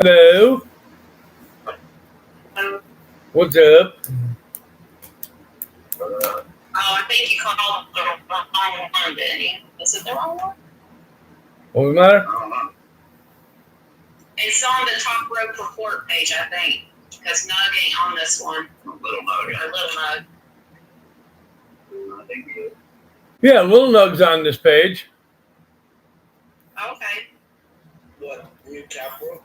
Hello. What's up? Oh, I think you called the wrong one, didn't you? Is it the wrong one? What's the matter? It's on the top rope report page, I think. Because Nug ain't on this one. Little Nug. I think he is. Yeah, Little Nug's on this page. Okay. What? New top rope?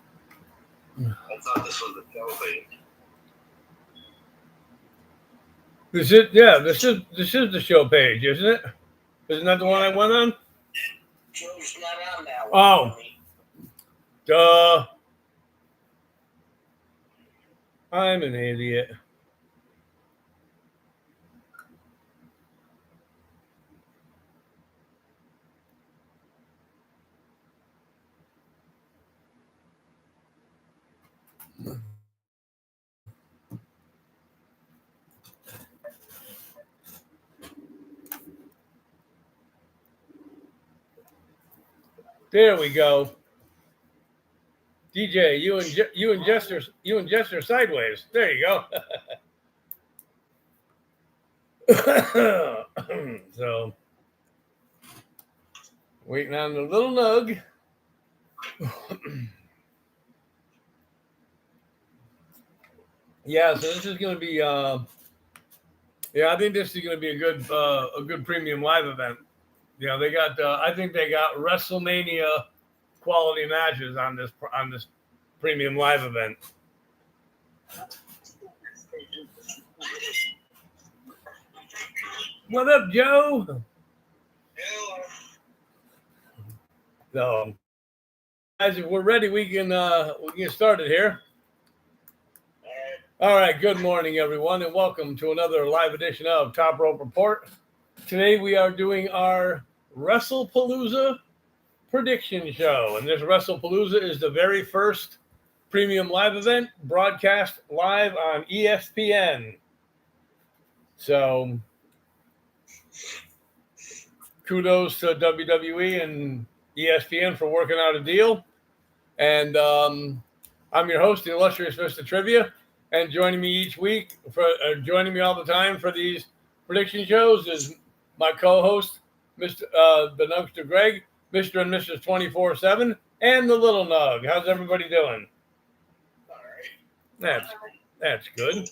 I thought this was the show page. This is the show page, isn't it? Isn't that the one I went on? Joe's not on that Oh. one. Duh. I'm an idiot. There we go. DJ, you and Jester sideways. There you go. So waiting on the Little Nug. Yeah, so this is going to be. I think this is going to be a good premium live event. Yeah, they got. I think they got WrestleMania quality matches on this premium live event. What up, Joe? So, guys, if we're ready, we can get started here. All right. Good morning, everyone, and welcome to another live edition of Top Rope Report. Today we are doing our WrestlePalooza prediction show, and this WrestlePalooza is the very first premium live event broadcast live on ESPN. So, kudos to WWE and ESPN for working out a deal. And I'm your host, the illustrious Mr. Trivia, and joining me each week, joining me all the time for these prediction shows is my co-host, Mr. The Nugster Greg, Mr. and Mrs. 24/7, and the Little Nug. How's everybody doing? All right. That's good.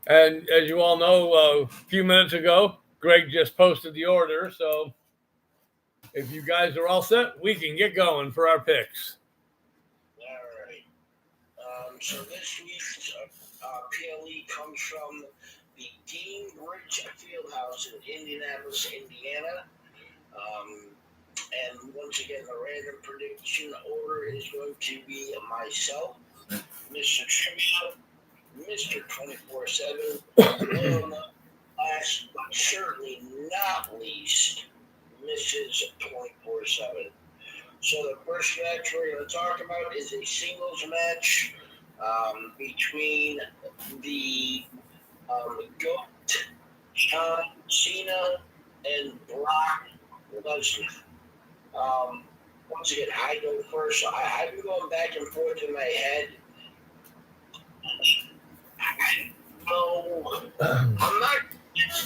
And as you all know, a few minutes ago, Greg just posted the order. So if you guys are all set, we can get going for our picks. All right. So this week's PLE comes from the Dean Bridge Fieldhouse in Indianapolis, Indiana. And once again, the random prediction order is going to be myself, Mr. Trivia, Mr. 24/7, last but certainly not least, Mrs. 24/7. So the first match we're going to talk about is a singles match between the GOAT, John Cena, and Brock Lesnar. Once again, I go first. So I've been going back and forth in my head. I'm not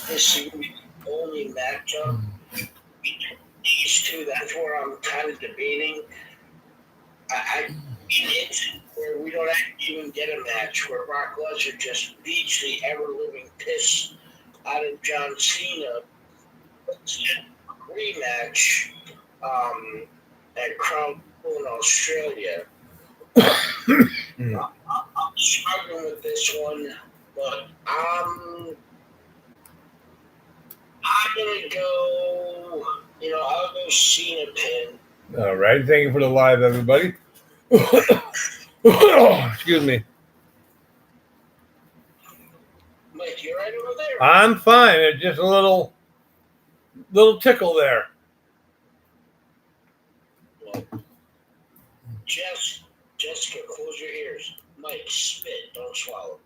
this is the only matchup between these two. That's where I'm kind of debating. It's where we don't actually even get a match, where Brock Lesnar just beats the ever-living piss out of John Cena. Rematch at Crown Jewel in Australia. I'm struggling with this one, but I'm gonna go. I'll go Cena pin. All right. Thank you for the live, everybody. Excuse me. Mike, you right over there? I'm fine. It's just a little tickle there. Well, Jessica, close your ears. Mike, spit, don't swallow.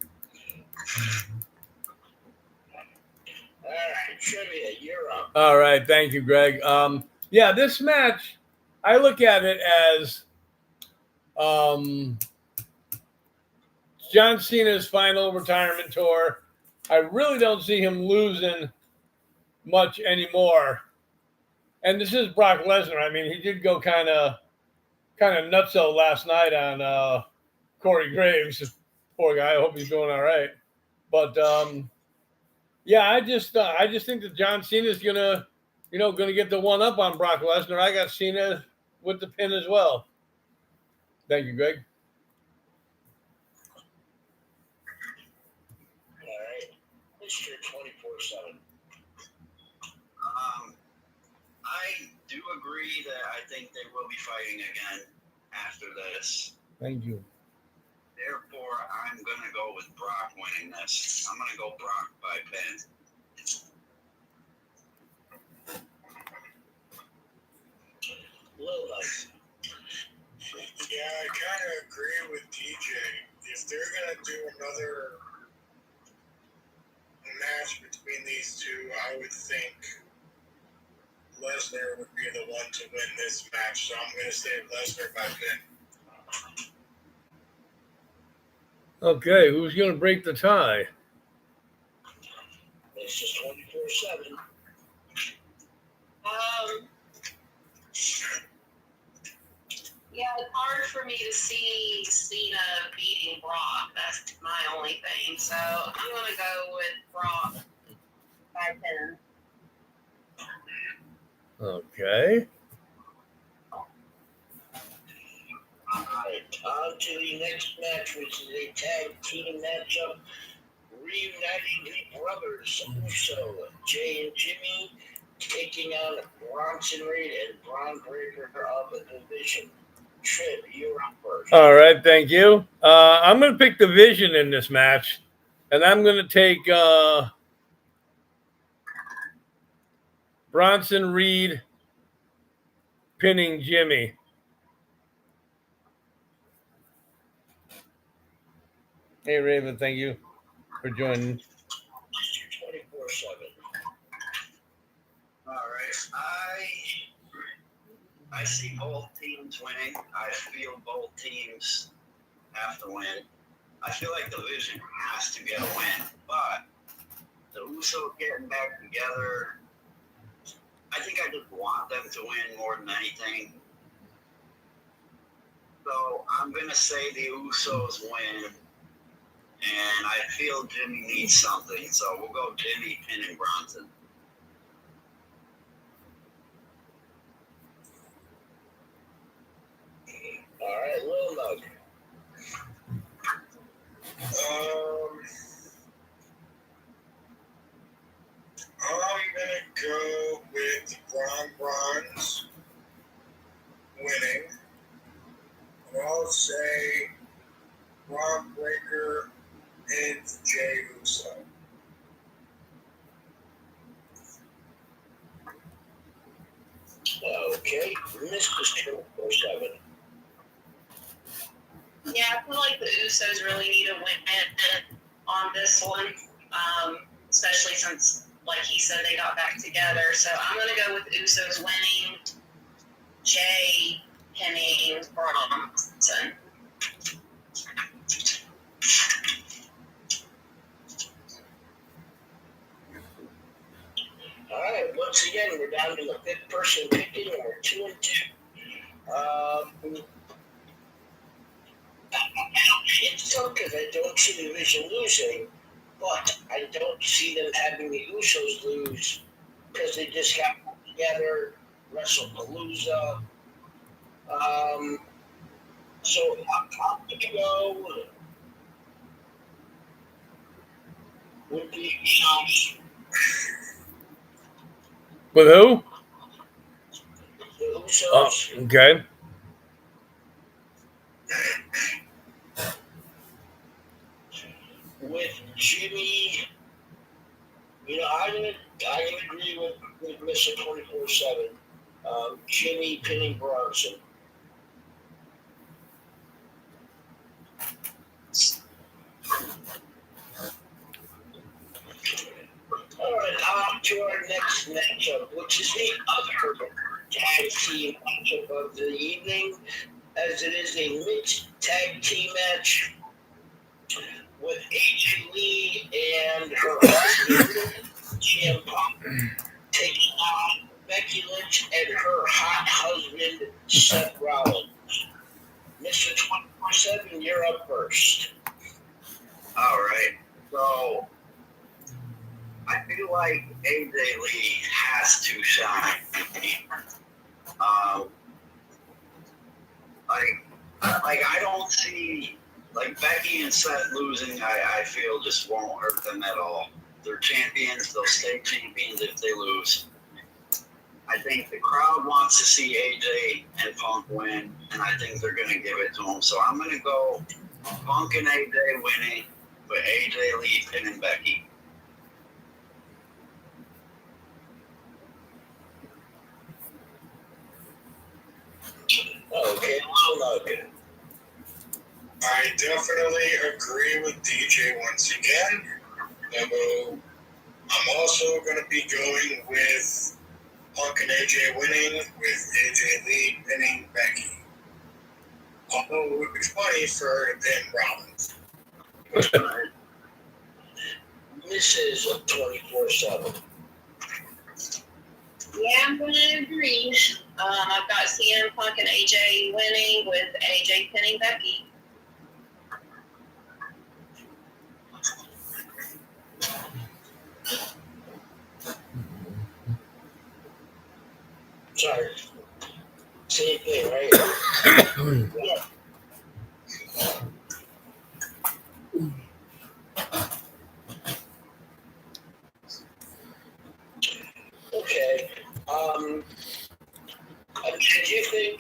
All right, Trivia, you're up. All right. Thank you, Greg. This match, I look at it as John Cena's final retirement tour. I really don't see him losing much anymore. And this is Brock Lesnar. I mean, he did go kind of nutso last night on Corey Graves. Poor guy. I hope he's doing all right. But yeah, I just think that John Cena is gonna get the one up on Brock Lesnar. I got Cena with the pin as well. Thank you, Greg. All right, Mr. 24/7. I do agree that I think they will be fighting again after this. Thank you. Therefore, I'm going to go with Brock winning this. I'm going to go Brock by pin. Little nice. Yeah, I kind of agree with DJ. If they're going to do another match between these two, I would think Lesnar would be the one to win this match. So I'm going to say Lesnar by pin. Okay, who's going to break the tie? It's just 24/7. Yeah, it's hard for me to see Cena beating Brock. That's my only thing. So I'm gonna go with Brock by pin. Okay. Alright, on to the next match, which is a tag team matchup. Reuniting the brothers Uso, Jay and Jimmy, taking on Bronson Reed and Braun Breaker of the division. Trip, you're up first. All right, thank you. I'm going to pick the Vision in this match, and I'm going to take Bronson Reed pinning Jimmy. Hey, Raven, thank you for joining. 24/7. All right. I see both teams winning. I feel both teams have to win. I feel like the Vision has to get a win, but the Usos getting back together, I think I just want them to win more than anything. So I'm going to say the Usos win, and I feel Jimmy needs something, so we'll go Jimmy pinning Bronson. All right, Lil Nug. I'm gonna go with Bronze winning. And I'll say Braun Breaker and Jey Uso. Okay, Mr. 24/7. Yeah, I feel like the Usos really need a win on this one, especially since, like he said, they got back together. So I'm going to go with Usos winning, Jay pinning Bronson. All right, once again, we're down to the fifth person picking, and we're 2-2. It's tough because I don't see the Vision losing, but I don't see them having the Usos lose because they just got together, wrestlepalooza. So I'm going to go with the Usos. With who? The Usos. Oh, okay. With Jimmy, I agree with Mr. 24/7. Jimmy pinning Bronson. All right, on to our next matchup, which is the other tag team matchup of the evening. as it is a mixed tag team match with AJ Lee and her husband, CM Punk, taking on Becky Lynch and her hot husband, Seth Rollins. Mr. 24/7, you're up first. All right. So I feel like AJ Lee has to shine. Like I don't see like Becky and Seth losing. I feel just won't hurt them at all. They're champions. They'll stay champions if they lose. I think the crowd wants to see AJ and Punk win, and I think they're going to give it to them. So I'm going to go Punk and AJ winning, but AJ Lee pinning Becky. Okay, well, okay. I definitely agree with DJ once again. Although I'm also going to be going with Punk and AJ winning, with AJ Lee pinning Becky. Although it would be funny for her to pin Rollins. Mrs. 24/7. Yeah, I'm going to agree. I've got CM Punk and AJ winning with AJ pinning Becky. Sorry. Same thing, right? Yeah. Okay. Did you think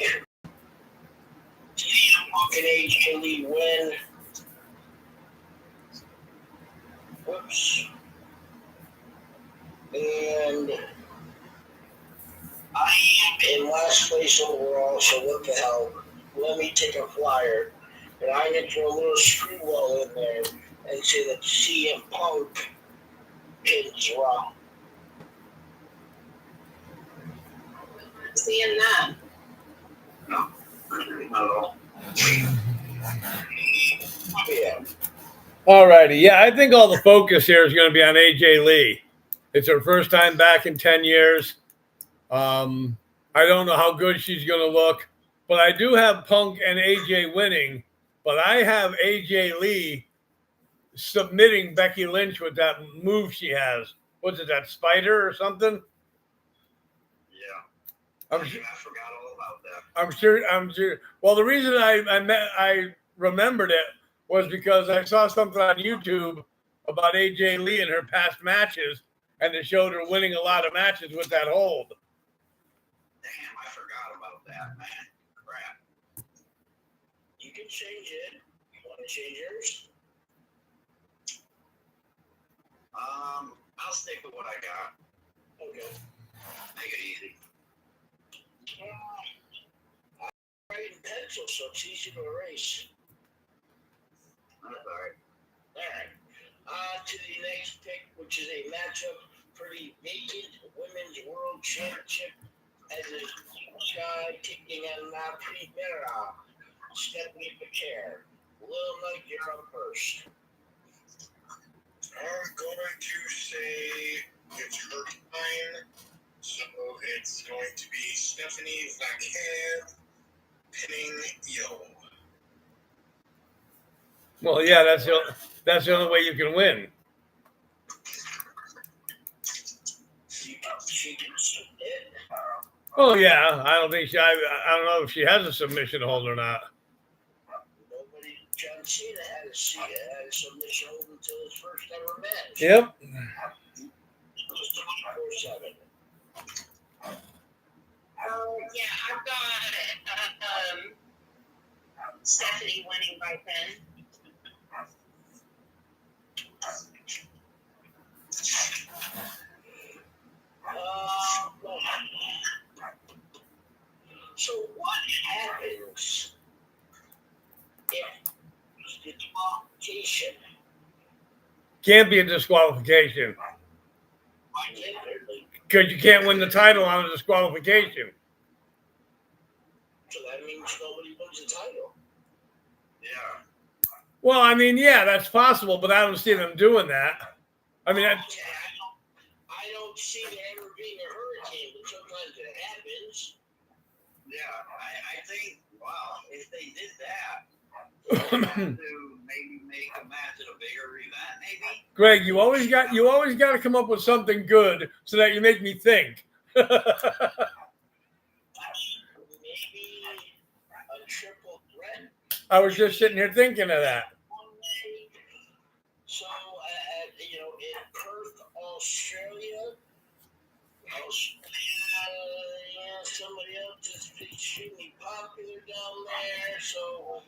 CM Punk and AJ Lee win? Whoops. And I am in last place overall, so what the hell? Let me take a flyer, and I'm going to throw a little screwball in there and say that CM Punk pins Raw. Seeing that. No, not at all. Yeah. All righty. Yeah, I think all the focus here is going to be on AJ Lee. It's her first time back in 10 years. I don't know how good she's going to look, but I do have Punk and AJ winning, but I have AJ Lee submitting Becky Lynch with that move she has. What's it, that spider or something? Yeah. I forgot all about that. I'm sure. Well, the reason I remembered it was because I saw something on YouTube about AJ Lee and her past matches, and it showed her winning a lot of matches with that hold. Damn, I forgot about that, man. Crap. You can change it. You want to change yours? I'll stick with what I got. Okay. Make it easy. I write in pencil, so it's easy to erase. That's all right. All right. To the next pick, which is a matchup for the vacant Women's World Championship, as is Sky kicking on La Primera, Stephanie Pacher. Lil Mike, you're up first. I'm going to say it's her time, so it's going to be Stephanie Vaquer pinning Yo. Well, yeah, that's the only way you can win. She can submit. Oh yeah, I don't don't know if she has a submission hold or not. Nobody, John Cena had a submission hold until his first ever match. Yep. Just 24/7. Yeah, I've got Stephanie winning by 10. So what happens if disqualification? Can't be a disqualification Why can't there be? because you can't win the title on a disqualification. So that means nobody wins the title. Yeah. Well, I mean, yeah, that's possible, but I don't see them doing that. I mean, I don't see there ever being a hurricane, but sometimes it happens. Yeah, I think, wow, if they did that, they have to maybe make a match at a bigger event, maybe? Greg, you always got to come up with something good so that you make me think. Maybe a triple threat. I was just sitting here thinking of that. So, in Perth, Australia, somebody else is extremely popular down there. So,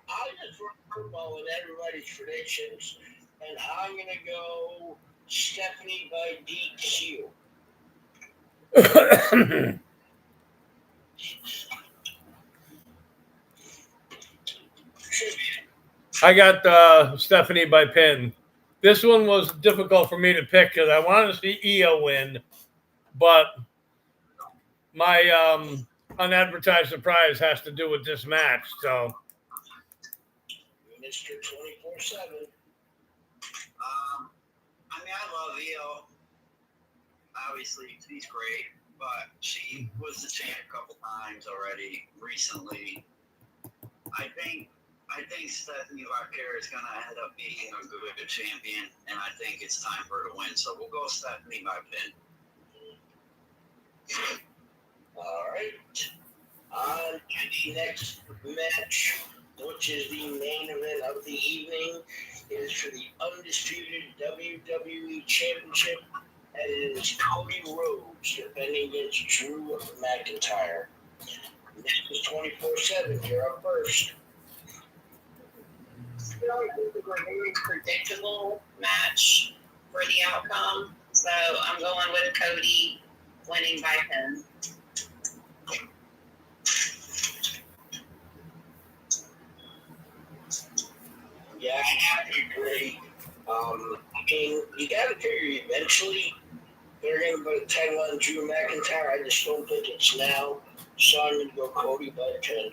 I just run football with everybody's predictions, and I'm going to go Stephanie by DQ. I got Stephanie by pin. This one was difficult for me to pick because I wanted to see Io win, but my unadvertised surprise has to do with this match. So, Mr. 24/7. I mean, I love Io. Obviously, she's great, but she was the champ a couple times already recently. I think Stephanie Vaquer is going to end up being a good champion, and I think it's time for her to win. So we'll go Stephanie by pin. All right. On to the next match, which is the main event of the evening. It is for the undisputed WWE Championship, and it is Cody Rhodes defending against Drew McIntyre. This is 24/7. You're up first. I feel like this is a very predictable match for the outcome. So I'm going with Cody winning by pin. Yeah, I agree. I mean, you got to figure eventually they're going to put a title on Drew McIntyre. I just don't think it's now. So I'm going to go Cody by pin.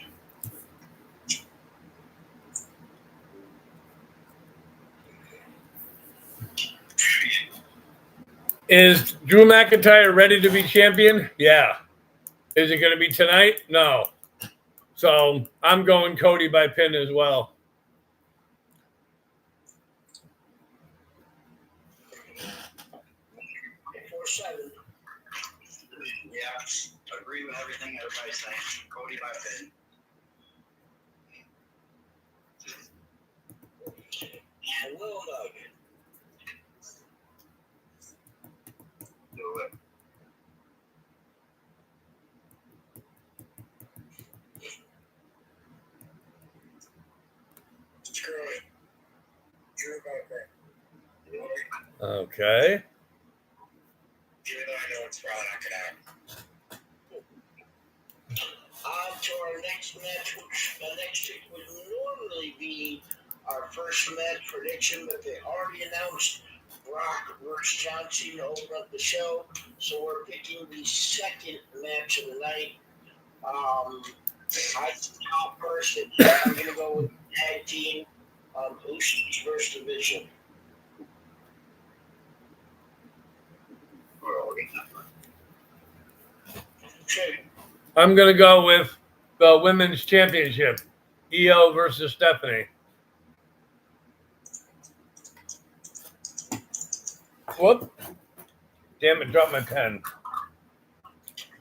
is Drew McIntyre ready to be champion? Yeah. Is it going to be tonight? No. So I'm going Cody by pin as well. Yeah, agree with everything everybody's saying. Cody by pin. And Will Dog. Do it. Screw it. Drew Barker. Okay. Even though I know it's probably not going to happen. On to our next match, which next week would normally be our first match prediction, but they already announced Brock versus John Cena to open up the show, so we're picking the second match of the night. I thought first that I'm going to go with tag team Usos versus Division. Okay. I'm going to go with the women's championship, Io versus Stephanie. Whoop. Damn it, dropped my pen.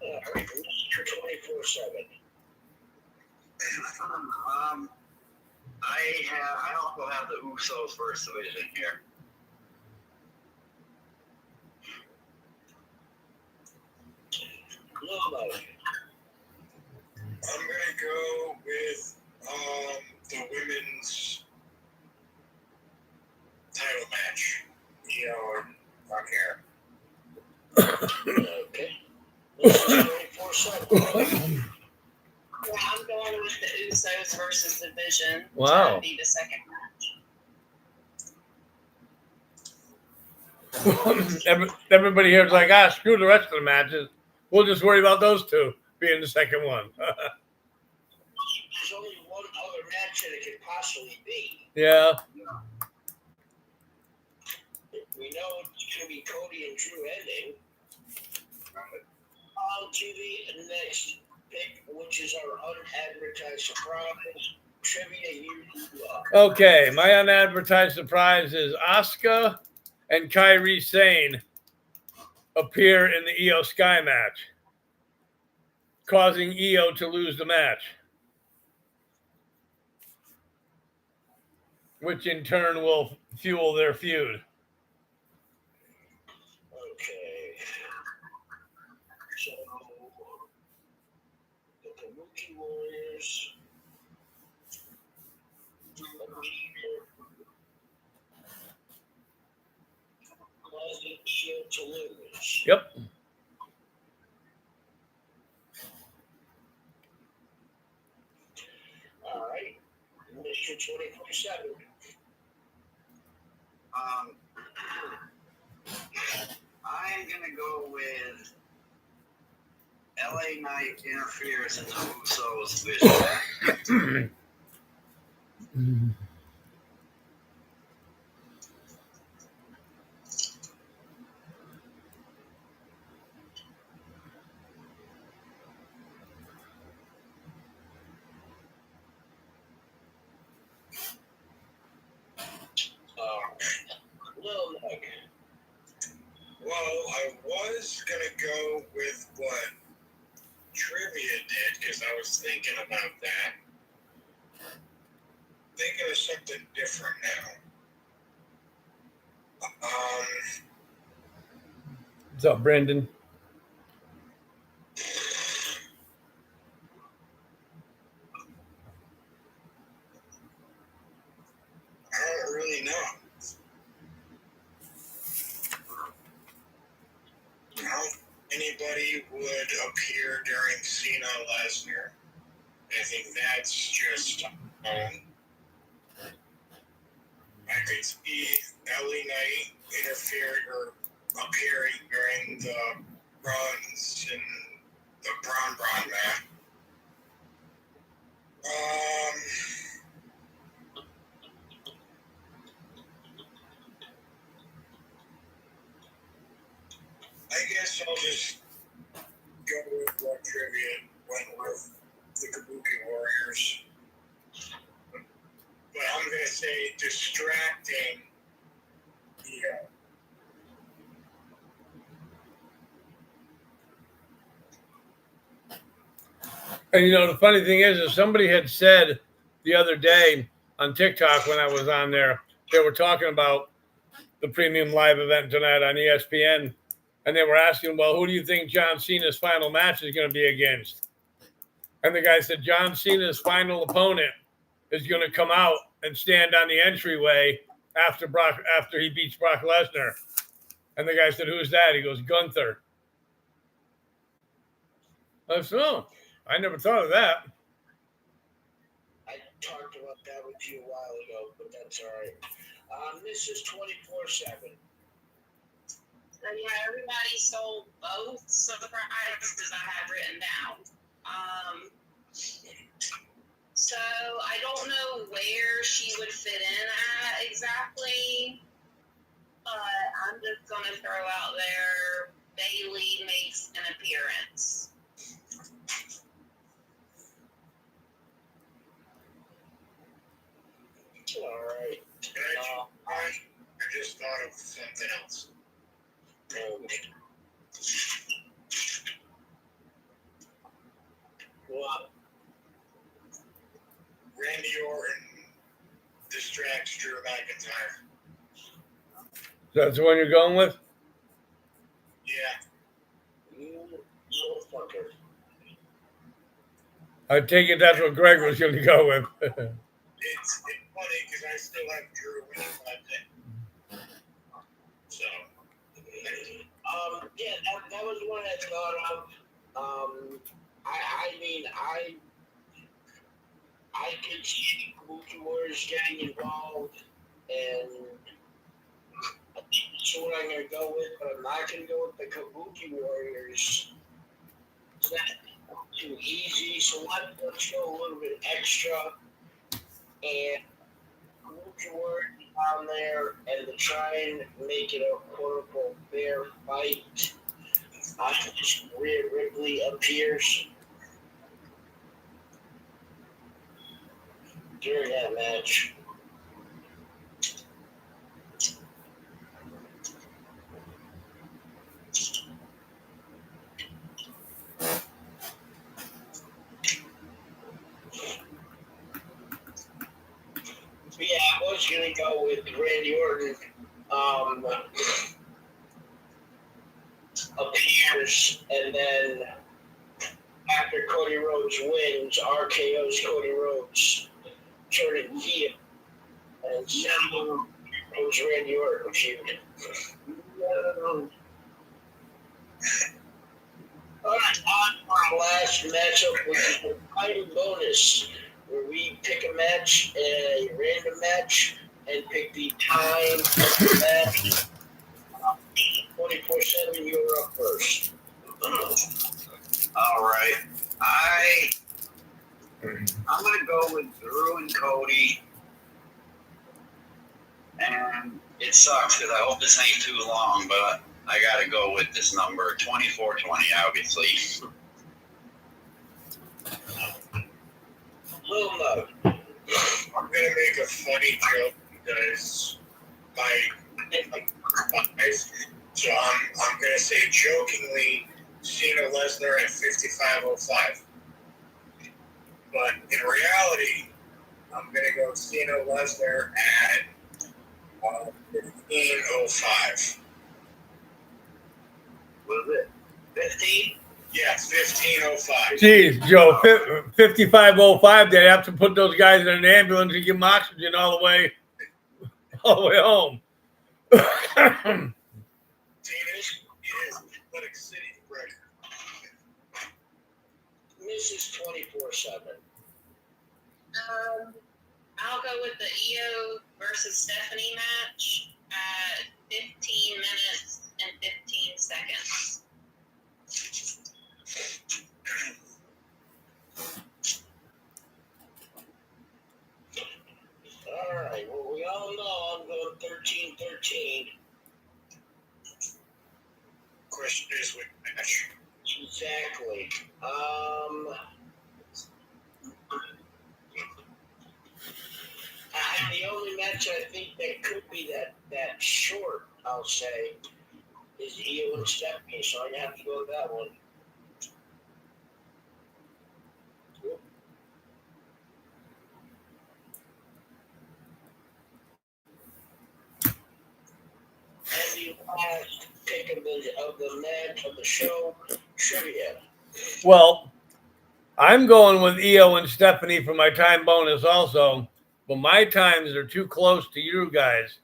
24/7. I also have the Usos first division here. I'm going to go with the women's title match. Io and Raquel. Okay. 24/7. Yeah, I'm going with the Usos versus Division. Wow. To be the second match. Everybody here is like, screw the rest of the matches. We'll just worry about those two being the second one. match that it could possibly be. Yeah. We know it's going to be Cody and Drew ending. On to the next pick, which is our unadvertised surprise. Trivia you love. Okay, my unadvertised surprise is Asuka and Kairi Sane appear in the Io Sky match, causing Io to lose the match, which in turn will fuel their feud. Okay. So, the Kabuki Warriors causing Io to lose. Yep. All right. Mr. 24/7. I'm gonna go with LA Knight interferes in the Usos vision. Lil Nick. Well, I was going to go with what Trivia did because I was thinking about that. Thinking of something different now. What's up, Brandon? I don't really know. Anybody would appear during Cena Lesnar. I think that's just I could see LA Knight interfering or appearing during the runs and the Braun match. I guess I'll just go with what Trivia went with the Kabuki Warriors. But I'm going to say distracting. Yeah. And the funny thing is somebody had said the other day on TikTok when I was on there, they were talking about the premium live event tonight on ESPN, and they were asking, well, who do you think John Cena's final match is going to be against? And the guy said John Cena's final opponent is going to come out and stand on the entryway after he beats Brock Lesnar. And the guy said, who's that? He goes, Gunther. I said, oh, I never thought of that. I talked about that with you a while ago, but that's all right. This is 24/7. So yeah, everybody stole both surprises I had written down. So I don't know where she would fit in at exactly, but I'm just gonna throw out there Bailey makes an appearance. All right. I just thought of something else. Well, Randy Orton distracts Drew McIntyre. That's the one you're going with? Yeah. you little fucker. I take it that's what Greg was going to go with. It's funny because I still have Drew winning by 10. So. Yeah, that was one I thought of. I mean, I could see the Kabuki Warriors getting involved, and I think that's what I'm going to go with, but I'm not going to go with the Kabuki Warriors. It's not too easy, so let's go a little bit extra. and put your word down there and to try and make it a quote-unquote fair fight. Rhea Ripley appears during that match. Yeah, I was going to go with Randy Orton appears, and then after Cody Rhodes wins, RKO's Cody Rhodes turning heel, and so goes Randy Orton feud. Alright, on our last matchup, which is the title bonus, where we pick a match, a random match, and pick the time of the match. 24/7, you're up first. All right. I'm going to go with Drew and Cody. And it sucks because I hope this ain't too long, but I got to go with this number, 24/20, obviously. Little note. I'm going to make a funny joke because so I'm going to say jokingly Cena Lesnar at 55:05. But in reality, I'm going to go Cena Lesnar at 15:05. What is it? 15? Yeah, 15:05. Geez, Joe, 55:05. They have to put those guys in an ambulance and give them oxygen all the way home. Danish is Atlantic City record. Mrs. 24/7. I'll go with the Io versus Stephanie match at 15 minutes and 15 seconds. All right. Well, we all know I'm going 13-13. Question is which match? Exactly. And the only match I think that could be that short, I'll say, is Io and Stephanie, so I have to go with that one. And the last pick of the match of the show, trivia. Well, I'm going with Io and Stephanie for my time bonus also, but my times are too close to you guys.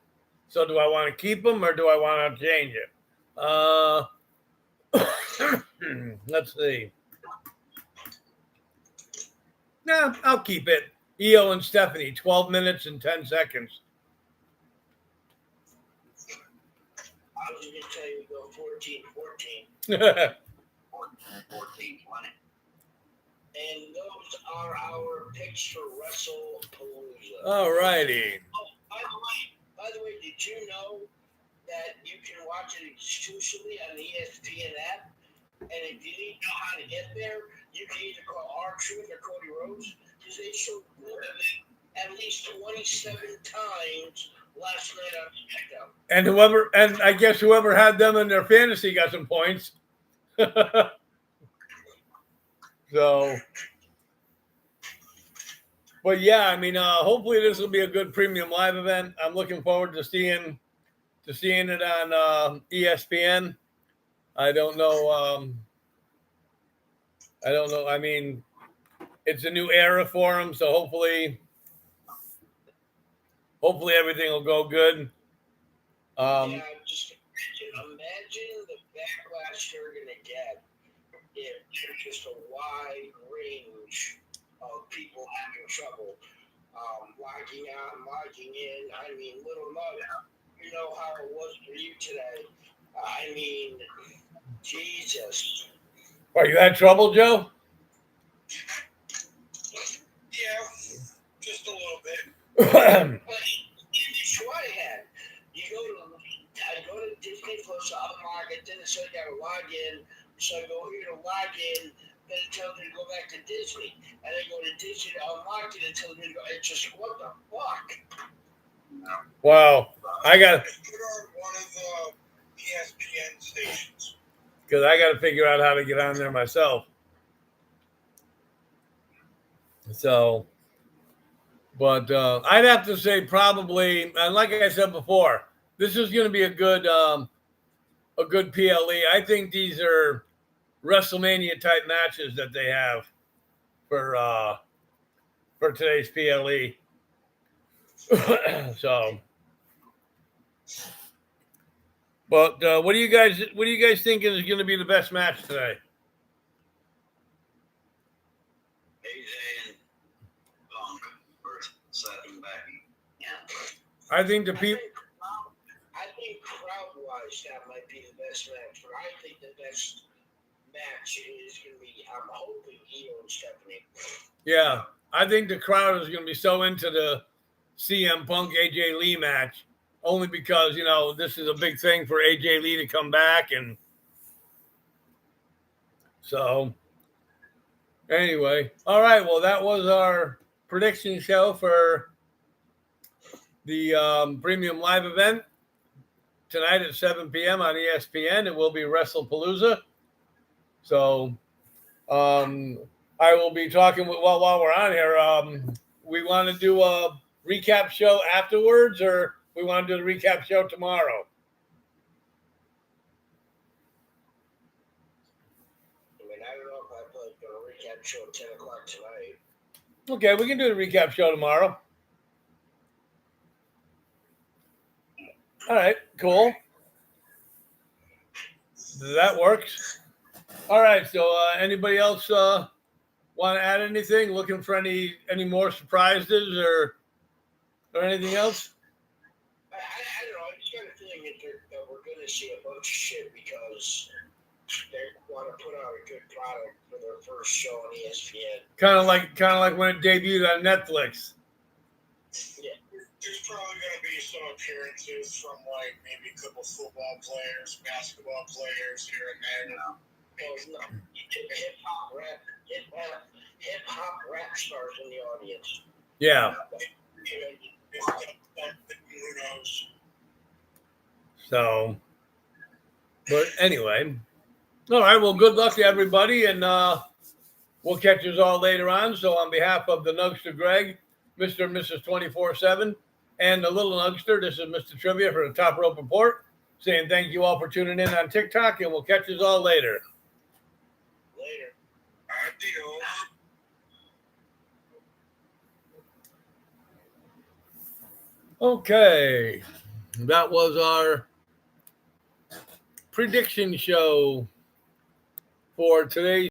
So do I want to keep them or do I want to change it? Let's see. No, I'll keep it. Io and Stephanie, 12 minutes and 10 seconds. I was going to tell you to go 14-14. 14/20. And those are our picks for WrestlePalooza. All righty. Oh, by the way, did you know that you can watch it exclusively on the ESPN app? And if you need to know how to get there, you can either call R-Truth or Cody Rhodes, because they showed at least 27 times last night on SmackDown. And I guess whoever had them in their fantasy got some points. So, but yeah, I mean, hopefully this will be a good premium live event. I'm looking forward to seeing it on ESPN. I don't know. I mean, it's a new era for them, so hopefully everything will go good. Yeah, just imagine the backlash they're going to get if there's just a wide range of people having trouble logging on, logging in. I mean, little mother, you know how it was for you today. I mean, Jesus. Are you had trouble, Joe? Yeah, just a little bit. But it's what I had. I go to Disney Plus, unlock it, then so I got to log in. So I go here to log in, then it tells me to go back to Disney. And I go to Disney to unlock it, and it tells me to go. It's just, what the fuck? Wow. I got Just put on one of the ESPN stations. because I got to figure out how to get on there myself. So, but I'd have to say probably, and like I said before, this is going to be a good PLE. I think these are WrestleMania type matches that they have for today's PLE. So, but what do you guys think is going to be the best match today? AJ and Punk versus Seth and Becky. Yeah. I think the people. I think crowd-wise, that might be the best match. But I think the best match is going to be, I'm hoping, Io and Stephanie. Yeah, I think the crowd is going to be so into the CM Punk AJ Lee match, only because this is a big thing for AJ Lee to come back, and so anyway, all right. Well, that was our prediction show for the premium live event tonight at 7 p.m. on ESPN. It will be WrestlePalooza. So I will be talking while we're on here. We want to do a recap show afterwards, or we want to do the recap show tomorrow? I mean, I don't know if I'm going to recap show at 10 o'clock tonight. Okay, we can do the recap show tomorrow. All right, cool. That works. All right, so anybody else want to add anything? Looking for any more surprises or anything else? I don't know. I just got a feeling that we're going to see a bunch of shit because they want to put out a good product for their first show on ESPN. Kind of like when it debuted on Netflix. Yeah. There's probably going to be some appearances from maybe a couple football players, basketball players here and there. Well, no, hip hop rap stars in the audience. Yeah. Who knows? So, but anyway, all right. Well, good luck to everybody, and we'll catch you all later on. So, on behalf of the Nugster Greg, Mr. and Mrs. 24/7, and the little Nugster, this is Mr. Trivia for the Top Rope Report, saying thank you all for tuning in on TikTok, and we'll catch you all later. Later. Adios. Okay, that was our prediction show for today's